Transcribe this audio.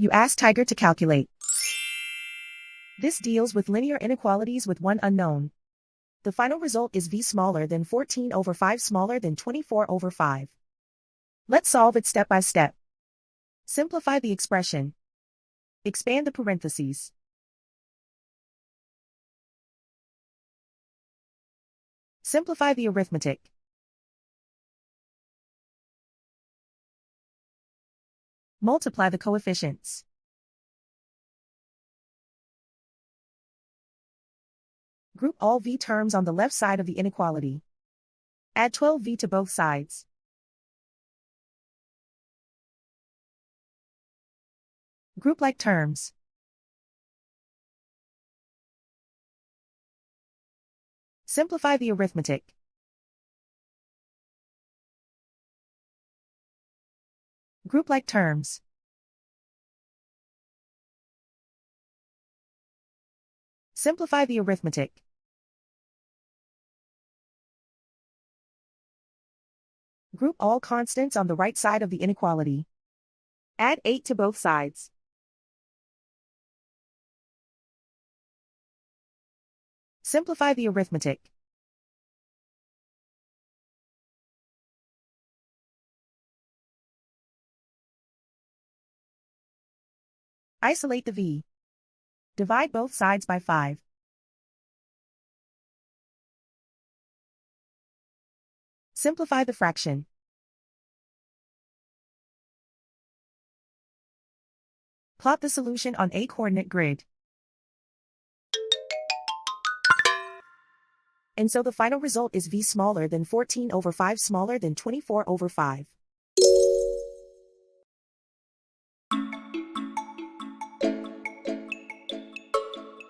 You ask Tiger to calculate. This deals with linear inequalities with one unknown. The final result is v smaller than 14 over 5 smaller than 24 over 5. Let's solve it step by step. Simplify the expression. Expand the parentheses. Simplify the arithmetic. Multiply the coefficients. Group all v terms on the left side of the inequality. Add 12v to both sides. Group like terms. Simplify the arithmetic. Group like terms. Simplify the arithmetic. Group all constants on the right side of the inequality. Add 8 to both sides. Simplify the arithmetic. Isolate the v. Divide both sides by 5. Simplify the fraction. Plot the solution on a coordinate grid. And so the final result is v smaller than 14 over 5 smaller than 24 over 5.